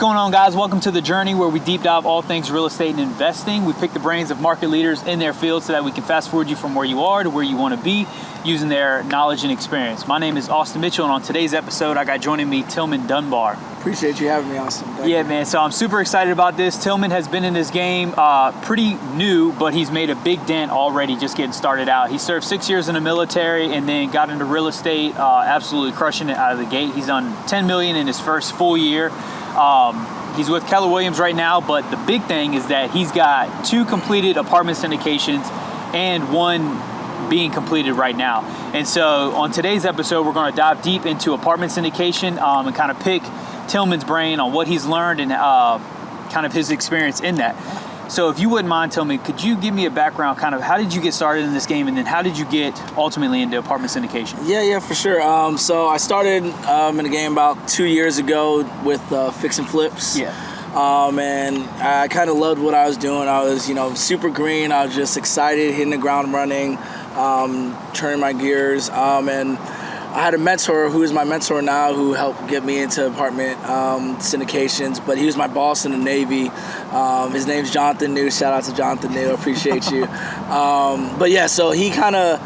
going on, guys? Welcome to The Journey, where we deep dive all things real estate and investing. We pick the brains of market leaders in their field so that we can fast forward you from where you are to where you want to be using their knowledge and experience. My name is Austin Mitchell, and on today's episode, I got joining me Tilman Dunbar. Appreciate you having me, Austin. Thank you. Man, so I'm super excited about this. Tilman has been in this game pretty new, but he's made a big dent already just getting started out. He served 6 years in the military and then got into real estate, absolutely crushing it out of the gate. He's done $10 million in his first full year. He's with Keller Williams right now, but the big thing is that he's got 2 completed apartment syndications and 1 being completed right now. And so on today's episode, we're going to dive deep into apartment syndication and kind of pick Tilman's brain on what he's learned and kind of his experience in that. So if you wouldn't mind, Tilman, could you give me a background, kind of how did you get started in this game, and then how did you get ultimately into apartment syndication? Yeah, for sure. So I started in the game about 2 years ago with fix and flips. Yeah. And I kind of loved what I was doing. I was, super green. I was just excited, hitting the ground running, turning my gears. And I had a mentor who is my mentor now, who helped get me into apartment syndications, but he was my boss in the Navy. His name's Jonathan New. Shout out to Jonathan New. Appreciate you. But yeah, so he kind of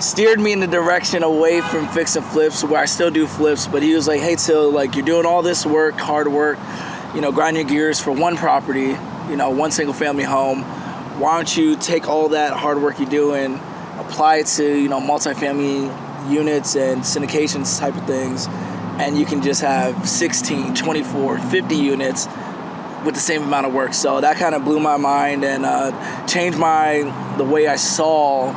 steered me in the direction away from fix and flips, where I still do flips, but he was like, hey, Till, you're doing all this work, hard work, grind your gears for one property, one single family home. Why don't you take all that hard work you're doing, apply it to, multifamily units and syndications type of things, and you can just have 16, 24, 50 units with the same amount of work. So that kind of blew my mind and changed the way I saw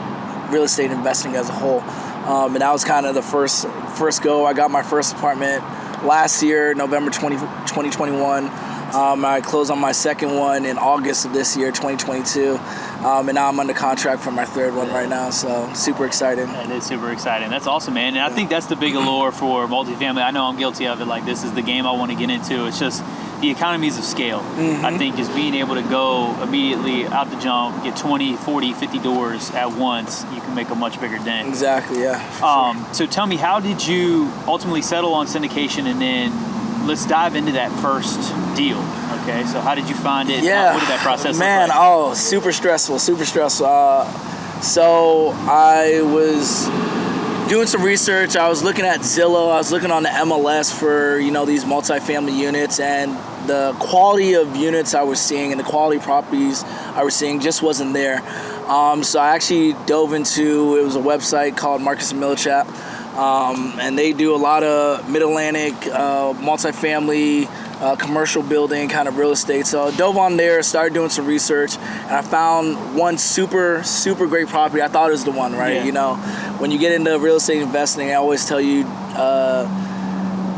real estate investing as a whole. And that was kind of the first go. I got my first apartment last year, November 2021. I closed on my second one in August of this year, 2022. And now I'm under contract for my third one right now, so super excited. That is super exciting. That's awesome, man. And I think that's the big allure for multifamily. I know I'm guilty of it. This is the game I want to get into. It's just the economies of scale. Mm-hmm. I think just being able to go immediately out the jump, get 20, 40, 50 doors at once, you can make a much bigger dent. Exactly, yeah. Sure. So tell me, how did you ultimately settle on syndication, and then let's dive into that first deal. Okay, so how did you find it? Yeah, what did that process look like? Super stressful. So I was doing some research. I was looking at Zillow. I was looking on the MLS for, these multifamily units, and the quality of units I was seeing and the quality properties I was seeing just wasn't there. So I actually dove into, it was a website called Marketability. And they do a lot of mid-Atlantic, multifamily, commercial building kind of real estate. So I dove on there, started doing some research, and I found one super, super great property. I thought it was the one, right? Yeah. When you get into real estate investing, I always tell you,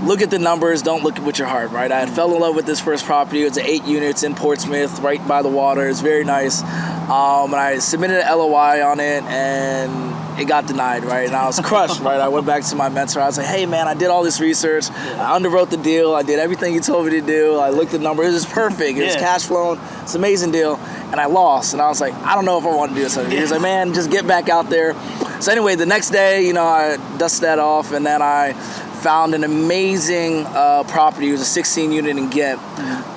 look at the numbers, don't look with your heart, right? I fell in love with this first property. It was 8 units in Portsmouth, right by the water. It's very nice. And I submitted an LOI on it, and it got denied, right? And I was crushed, right? I went back to my mentor. I was like, hey, man, I did all this research. I underwrote the deal. I did everything you told me to do. I looked at the numbers. It was perfect. It was cash flowing. It's an amazing deal. And I lost. And I was like, I don't know if I want to do this. He was like, man, just get back out there. So anyway, the next day, I dusted that off, and then I found an amazing property. It was a 16-unit in Ghent.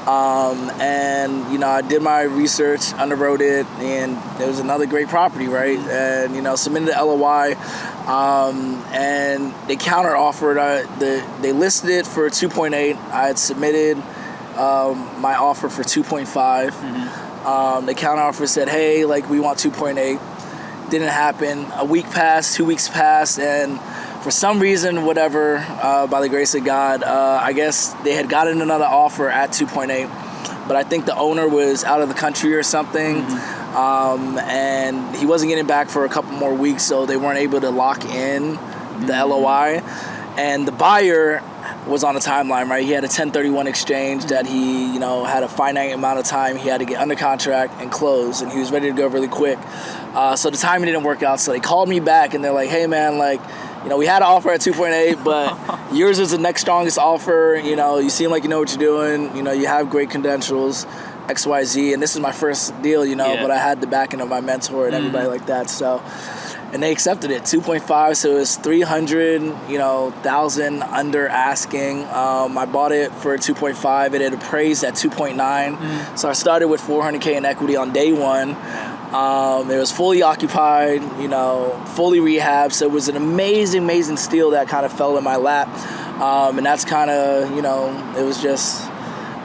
And, I did my research, underwrote it, and it was another great property, right? And, submitted the LOI, and they counter-offered. They listed it for 2.8. I had submitted my offer for 2.5. Mm-hmm. The counter-offer said, hey, we want 2.8. Didn't happen. A week passed, 2 weeks passed, and for some reason, whatever, by the grace of God, I guess they had gotten another offer at 2.8, but I think the owner was out of the country or something, and he wasn't getting back for a couple more weeks, so they weren't able to lock in the LOI, and the buyer was on a timeline, right? He had a 1031 exchange that he, had a finite amount of time. He had to get under contract and close, and he was ready to go really quick. So the timing didn't work out, so they called me back, and they're like, hey, man, we had an offer at 2.8, but yours is the next strongest offer. You seem like you know what you're doing. You have great credentials, XYZ. And this is my first deal, but I had the backing of my mentor and everybody like that. So And they accepted it, 2.5, so it was 300,000 under asking. I bought it for 2.5. It had appraised at 2.9. So I started with $400K in equity on day one. It was fully occupied, fully rehabbed. So it was an amazing steal that kind of fell in my lap. And that's kind of, it was just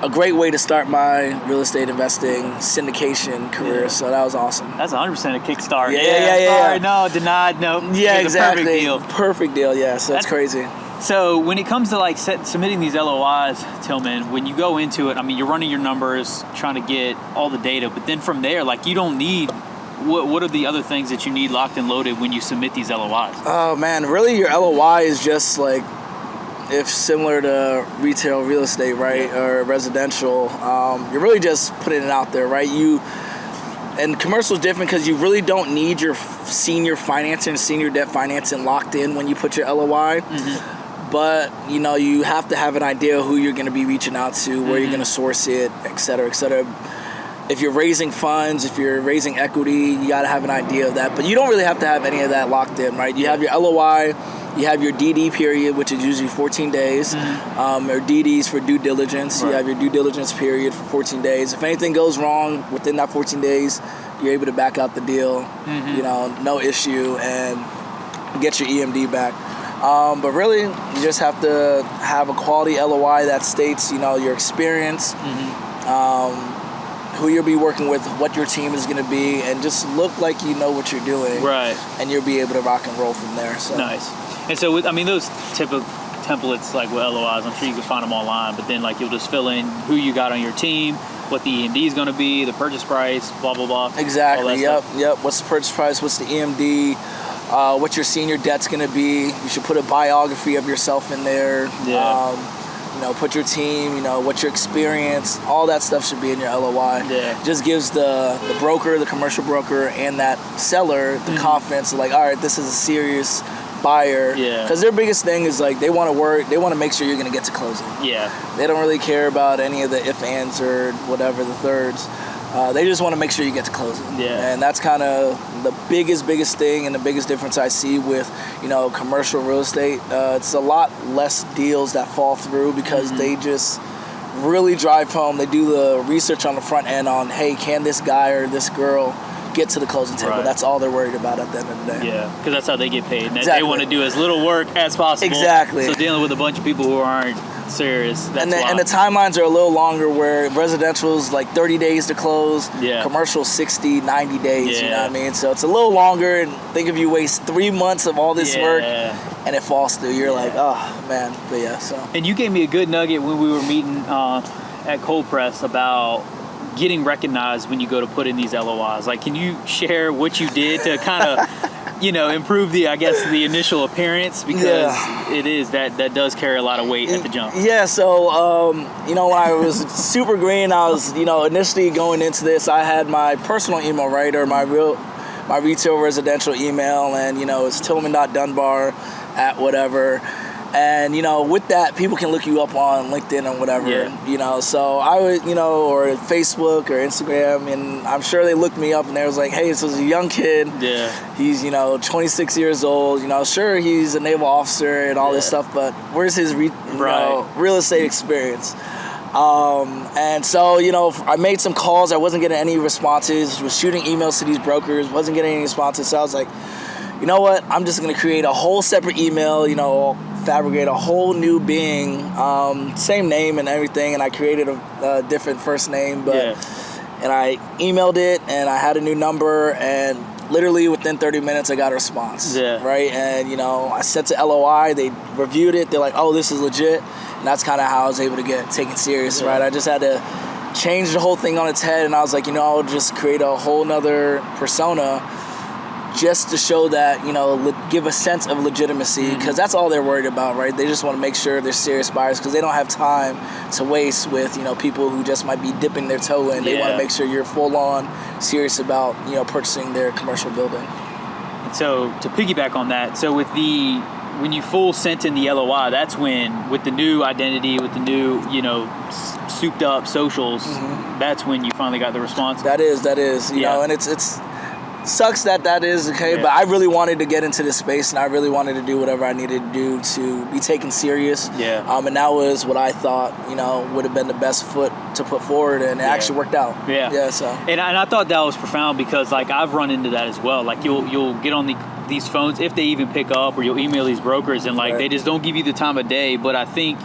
a great way to start my real estate investing syndication career. Yeah. So that was awesome. That's 100% a kickstart. Yeah. Sorry, no, denied, no. Yeah, exactly. Perfect deal. Perfect deal, yeah. So that's crazy. So when it comes to submitting these LOIs, Tilman, when you go into it, I mean, you're running your numbers, trying to get all the data, but then from there, you don't need, what are the other things that you need locked and loaded when you submit these LOIs? Oh man, really your LOI is just if similar to retail real estate, right, or residential, you're really just putting it out there, right? And commercial is different because you really don't need your senior financing, senior debt financing locked in when you put your LOI. But, you have to have an idea who you're going to be reaching out to, where you're going to source it, et cetera, et cetera. If you're raising funds, if you're raising equity, you got to have an idea of that. But you don't really have to have any of that locked in, right? You have your LOI, you have your DD period, which is usually 14 days, or DDs for due diligence. Right. You have your due diligence period for 14 days. If anything goes wrong within that 14 days, you're able to back out the deal, no issue, and get your EMD back. But really, you just have to have a quality LOI that states, your experience, who you'll be working with, what your team is going to be, and just look like you know what you're doing. Right. And you'll be able to rock and roll from there. So. Nice. And so, those typical templates, with LOIs, I'm sure you can find them online, but then, you'll just fill in who you got on your team, what the EMD is going to be, the purchase price, blah, blah, blah. Exactly. Yep. What's the purchase price? What's the EMD? What your senior debt's going to be. You should put a biography of yourself in there. Yeah. Put your team, what your experience, all that stuff should be in your LOI. Yeah. Just gives the broker, the commercial broker, and that seller the confidence of all right, this is a serious buyer. Yeah. Because their biggest thing is they want to make sure you're going to get to closing. Yeah. They don't really care about any of the if, ands, or whatever, the thirds. They just want to make sure you get to closing. Yeah. And that's kind of the biggest thing and the biggest difference I see with, commercial real estate. It's a lot less deals that fall through because they just really drive home. They do the research on the front end on, hey, can this guy or this girl get to the closing table? Right. That's all they're worried about at the end of the day. Yeah, because that's how they get paid. Exactly. They want to do as little work as possible. Exactly. So dealing with a bunch of people who aren't serious, and the timelines are a little longer, where residential is 30 days to close, commercial 60, 90 days, you know what I mean? So it's a little longer, and think if you waste 3 months of all this work and it falls through, you're oh man. But so. And you gave me a good nugget when we were meeting at Cold Press about getting recognized when you go to put in these LOIs. Can you share what you did to kind of improve the initial appearance, because it is that does carry a lot of weight at the jump. Yeah, so when I was super green, I was initially going into this, I had my personal email, right, or my retail residential email, and it's Tilman.Dunbar at whatever. And, with that, people can look you up on LinkedIn or whatever, So I would, or Facebook or Instagram, and I'm sure they looked me up and they was like, hey, this is a young kid. Yeah. He's, 26 years old, sure, he's a naval officer and all this stuff, but where's his real estate experience? And so, I made some calls. I wasn't getting any responses, was shooting emails to these brokers, wasn't getting any responses. So I was like, you know what? I'm just going to create a whole separate email, fabricate a whole new being, same name and everything. And I created a different first name, and I emailed it, and I had a new number, and literally within 30 minutes, I got a response. Yeah. Right. And, I sent to LOI, they reviewed it. They're like, oh, this is legit. And that's kind of how I was able to get taken serious. Right. I just had to change the whole thing on its head. And I was like, I'll just create a whole nother persona, just to show that, give a sense of legitimacy, because that's all they're worried about, right? They just want to make sure they're serious buyers, because they don't have time to waste with, people who just might be dipping their toe in. They want to make sure you're full on serious about, purchasing their commercial building. So to piggyback on that, so when you full sent in the LOI, that's when, with the new identity, with the new, souped up socials, that's when you finally got the response. That is, you know, and it's sucks that is okay, but I really wanted to get into this space, and I really wanted to do whatever I needed to do to be taken serious. And that was what I thought, would have been the best foot to put forward, and it actually worked out. So and I thought that was profound, because like I've run into that as well. Like you'll get on these phones, if they even pick up, or you'll email these brokers, and like they just don't give you the time of day. But I think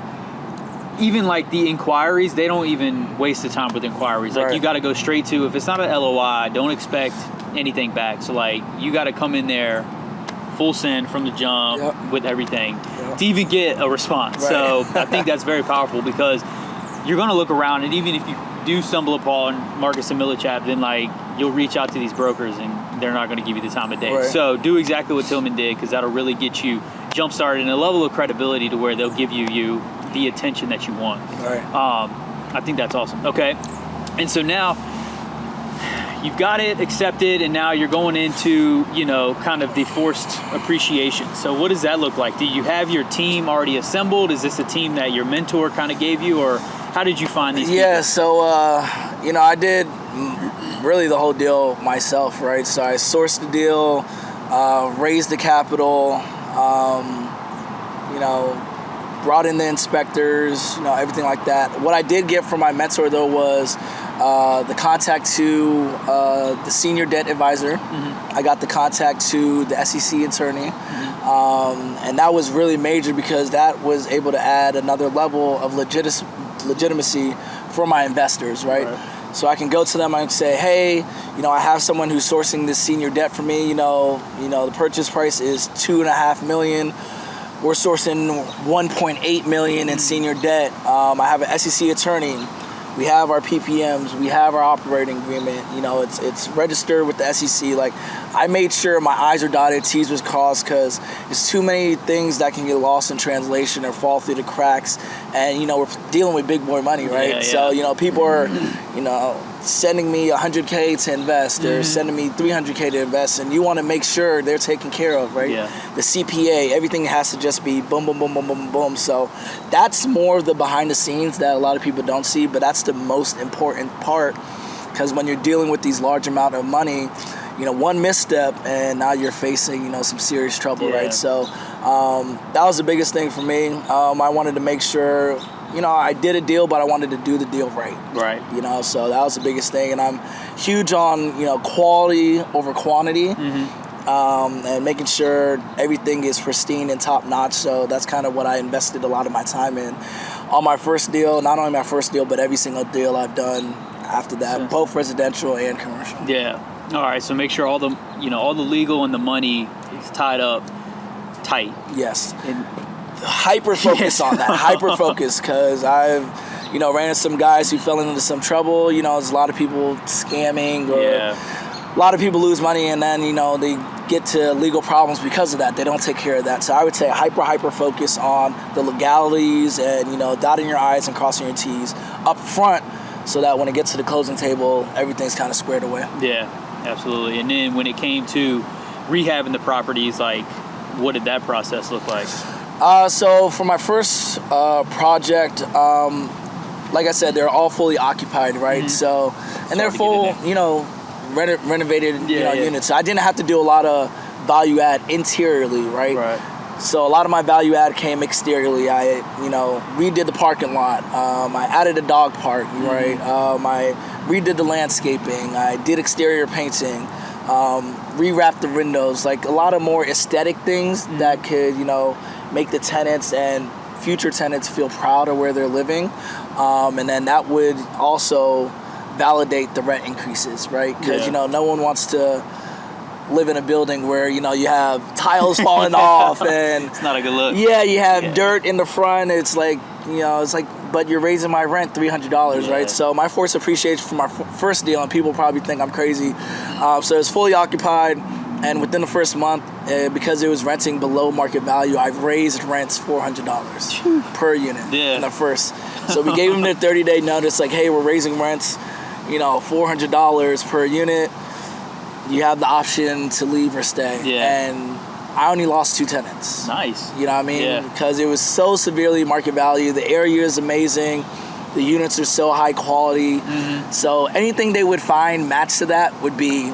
even like the inquiries, they don't even waste the time with inquiries. Like you got to go straight to, if it's not an LOI, don't expect anything back. So like you got to come in there full send from the jump with everything to even get a response. So I think that's very powerful, because you're going to look around, and even if you do stumble upon Marcus and Millichap, then like you'll reach out to these brokers and they're not going to give you the time of day. So do exactly what Tilman did, because that'll really get you jump started in a level of credibility to where they'll give you the attention that you want. I think that's awesome. Okay. And so now you've got it accepted, and now you're going into, kind of the forced appreciation. So what does that look like? Do you have your team already assembled? Is this a team that your mentor kind of gave you, or how did you find these people? So, I did really the whole deal myself, right? So I sourced the deal, raised the capital, brought in the inspectors, everything like that. What I did get from my mentor, though, was the contact to the senior debt advisor. I got the contact to the SEC attorney. And that was really major, because that was able to add another level of legitimacy for my investors, right? So I can go to them and say, hey, I have someone who's sourcing this senior debt for me. The purchase price is $2.5 million. We're sourcing $1.8 million in senior debt. I have an SEC attorney. We have our PPMs. We have our operating agreement. It's registered with the SEC. Like, I made sure my I's are dotted, T's was crossed, because there's too many things that can get lost in translation or fall through the cracks. And, we're dealing with big boy money, right? So, people are, sending me $100K to invest, or sending me $300K to invest, and you want to make sure they're taken care of, right? The CPA, everything has to just be boom, boom, boom, boom, boom, boom. So that's more of the behind the scenes that a lot of people don't see, but that's the most important part, because when you're dealing with these large amount of money, one misstep and now you're facing, some serious trouble, right? So that was the biggest thing for me. I wanted to make sure, I did a deal, but I wanted to do the deal right. So that was the biggest thing. And I'm huge on, quality over quantity, and making sure everything is pristine and top notch. So that's kind of what I invested a lot of my time in on my first deal. Not only my first deal, but every single deal I've done after that, both residential and commercial. All right. So make sure all the, all the legal and the money is tied up tight. And hyper focus on that. Hyper focus, because I've ran into some guys who fell into some trouble. There's a lot of people scamming, or a lot of people lose money, and then they get to legal problems because of that. They don't take care of that. So I would say hyper focus on the legalities, and dotting your I's and crossing your T's up front, so that when it gets to the closing table, everything's kind of squared away. Absolutely. And then when it came to rehabbing the properties, like, what did that process look like? So for my first project, like I said, they're all fully occupied, right? So, and they're full, renovated, units. So I didn't have to do a lot of value add interiorly, right? So a lot of my value add came exteriorly. I, redid the parking lot. I added a dog park, right? I redid the landscaping. I did exterior painting. Rewrapped the windows. Like, a lot of more aesthetic things that could, make the tenants and future tenants feel proud of where they're living. And then that would also validate the rent increases, right? Because, no one wants to live in a building where, you have tiles falling off, and it's not a good look. You have dirt in the front. It's like, but you're raising my rent $300, right? So my forced appreciation for my first deal, and people probably think I'm crazy. So it's fully occupied. And within the first month, because it was renting below market value, I've raised rents $400 per unit in the first. So we gave them their 30-day notice, like, hey, we're raising rents, $400 per unit. You have the option to leave or stay. And I only lost 2 tenants. Nice. You know what I mean? Because it was so severely market value. The area is amazing. The units are so high quality. So anything they would find matched to that would be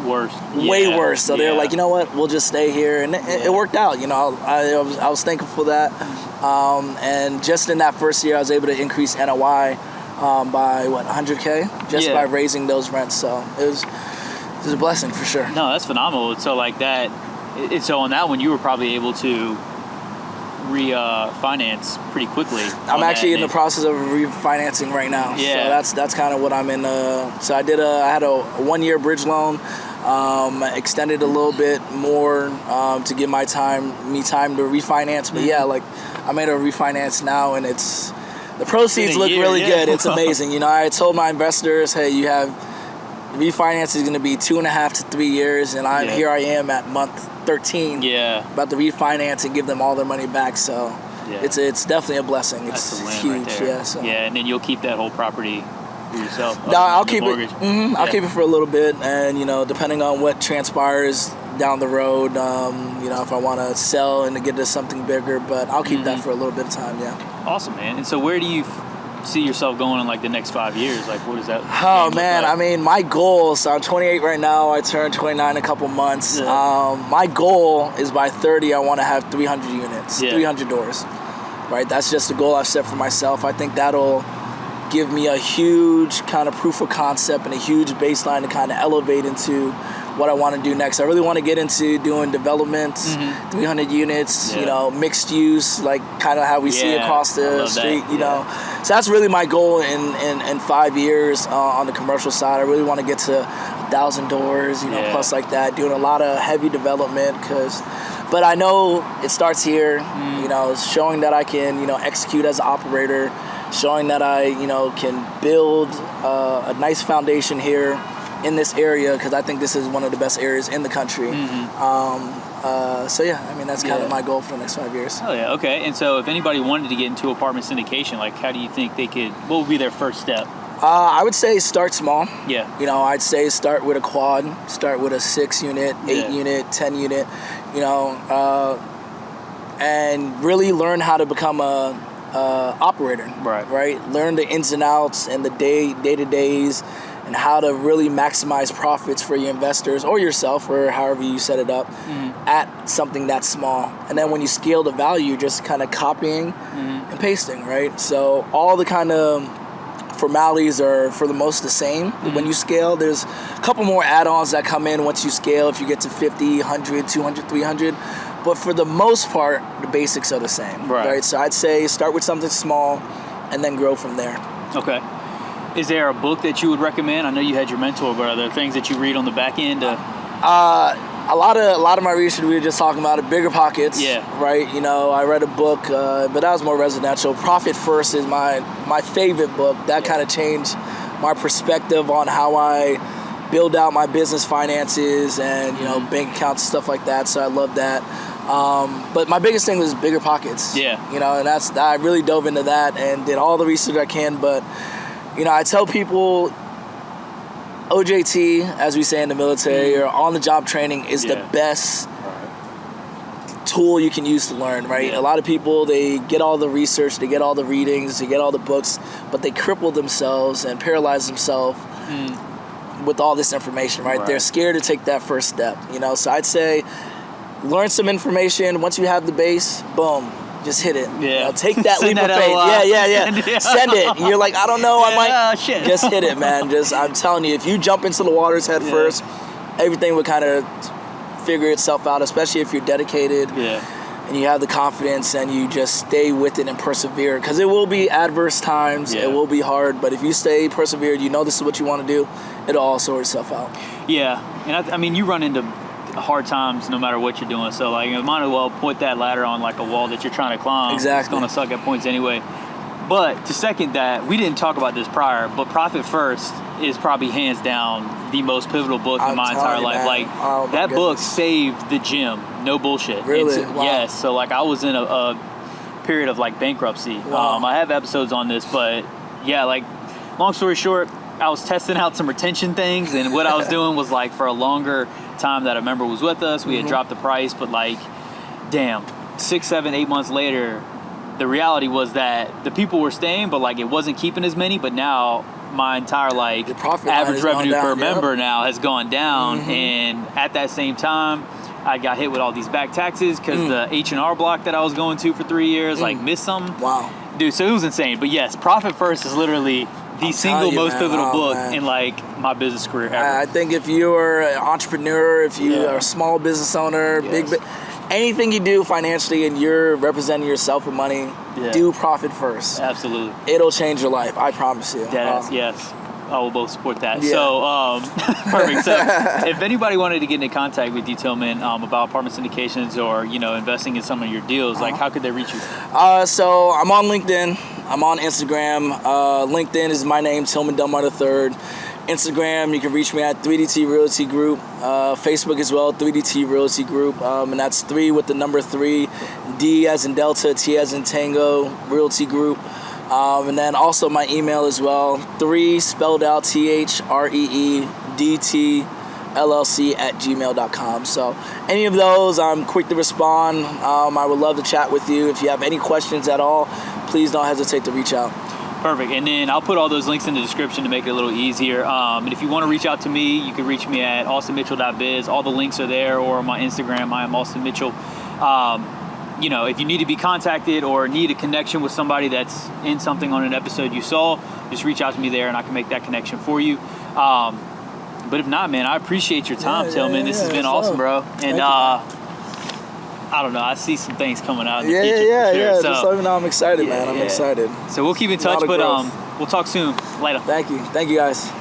worse. Way worse. So they're Yeah. like, you know what, we'll just stay here, and it worked out. You know, I was thankful for that. And just in that first year, I was able to increase NOI by what, 100K just by raising those rents. So it was a blessing for sure. No, that's phenomenal. So like that, so on that one, you were probably able to refinance pretty quickly. I'm actually in the process of refinancing right now. Yeah. So that's kind of what I'm in. So I had a 1-year bridge loan, extended a little bit more to give me time to refinance. But yeah, like I made a refinance now, and the proceeds look really good. It's amazing. You know, I told my investors, hey, you have refinance is going to be 2.5 to 3 years, and here I am at month 13. About to refinance and give them all their money back. So it's definitely a blessing. It's huge. Right, and then you'll keep that whole property for yourself. No, I'll keep it. I'll keep it for a little bit, and you know, depending on what transpires down the road, you know, if I want to sell and to get to something bigger, but I'll keep that for a little bit of time. Awesome, man. And so where do you see yourself going in like the next 5 years? Like, what is that? Oh man, I mean, my goal. So I'm 28 right now. I turn 29 in a couple months. My goal is by 30, I want to have 300 units, 300 doors. Right, that's just a goal I've set for myself. I think that'll give me a huge kind of proof of concept and a huge baseline to kind of elevate into what I want to do next. I really want to get into doing development, 300 units, you know, mixed use, like kind of how we see across the street, you know. So that's really my goal in 5 years on the commercial side. I really want to get to 1,000 doors, you know, plus like that, doing a lot of heavy development but I know it starts here, you know, showing that I can, you know, execute as an operator, showing that I, you know, can build a nice foundation here in this area, because I think this is one of the best areas in the country. So yeah, I mean, that's kind of my goal for the next 5 years. Oh yeah, okay. And so if anybody wanted to get into apartment syndication, like how do you think they could, what would be their first step? I would say start small. Yeah. You know, I'd say start with a quad, start with a 6 unit, 8 unit, 10 unit, you know, and really learn how to become a operator. Right. Learn the ins and outs and the day-to-days and how to really maximize profits for your investors or yourself, or however you set it up, at something that's small. And then when you scale the value, just kind of copying and pasting, right? So all the kind of formalities are for the most the same. When you scale, there's a couple more add-ons that come in once you scale, if you get to 50, 100, 200, 300. But for the most part, the basics are the same, right? So I'd say start with something small and then grow from there. Okay. Is there a book that you would recommend? I know you had your mentor, but are there things that you read on the back end? A lot of my research, we were just talking about it, Bigger Pockets. Right. You know, I read a book, but that was more residential. Profit First is my favorite book. That kind of changed my perspective on how I build out my business finances and, you know, bank accounts, stuff like that. So I love that. But my biggest thing was Bigger Pockets. You know, and I really dove into that and did all the research I can. But, you know, I tell people, OJT, as we say in the military, or on-the-job training is the best tool you can use to learn, right? A lot of people, they get all the research, they get all the readings, they get all the books, but they cripple themselves and paralyze themselves with all this information, right? They're scared to take that first step, you know? So I'd say learn some information. Once you have the base, boom, just hit it. You know, take that leap of faith. Send it. And you're like, I don't know, I might. Just hit it, man. I'm telling you, if you jump into the waters head first, everything would kind of figure itself out, especially if you're dedicated and you have the confidence and you just stay with it and persevere. Because it will be adverse times, it will be hard, but if you stay persevered, you know this is what you want to do, it'll all sort itself out. And I mean, you run into hard times no matter what you're doing, so like you might as well point that ladder on like a wall that you're trying to climb. It's gonna suck at points anyway. But to second that, we didn't talk about this prior, but Profit First is probably hands down the most pivotal book in my entire life. Like that book saved the gym, no bullshit. Really? Wow. Yes. So like I was in a period of like bankruptcy. I have episodes on this, but yeah, like long story short, I was testing out some retention things, and what I was doing was like for a longer time that a member was with us, we had dropped the price, but like, damn, 6, 7, 8 months later, the reality was that the people were staying, but like it wasn't keeping as many. But now my entire like average revenue per member now has gone down, and at that same time, I got hit with all these back taxes because the H&R Block that I was going to for 3 years like missed some. Wow, dude. So it was insane. But yes, Profit First is literally the single most pivotal book in like my business career ever. I think if you're an entrepreneur, if you are a small business owner, anything you do financially and you're representing yourself with money, do Profit First. Absolutely. It'll change your life. I promise you. Yes. I will both support that. Yeah. So, perfect. So, if anybody wanted to get into contact with you, Tilman, about apartment syndications or, you know, investing in some of your deals, like how could they reach you? So, I'm on LinkedIn. I'm on Instagram. LinkedIn is my name, Tilman Dunbar III. Instagram, you can reach me at 3DT Realty Group. Facebook as well, 3DT Realty Group. And that's 3 with the number 3, D as in Delta, T as in Tango, Realty Group. And then also my email as well, 3 spelled out threedtLLC@gmail.com. So any of those, I'm quick to respond. I would love to chat with you. If you have any questions at all, please don't hesitate to reach out. Perfect. And then I'll put all those links in the description to make it a little easier. And if you want to reach out to me, you can reach me at austinmitchell.biz. All the links are there, or on my Instagram, I am Austin Mitchell. You know, if you need to be contacted or need a connection with somebody that's in something on an episode you saw, just reach out to me there and I can make that connection for you. But if not, man, I appreciate your time, Tilman. This has been awesome, bro. And I don't know, I see some things coming out in the future. Yeah. So, just let me know. I'm excited, man. I'm excited. So we'll keep in touch, but we'll talk soon. Later. Thank you. Thank you, guys.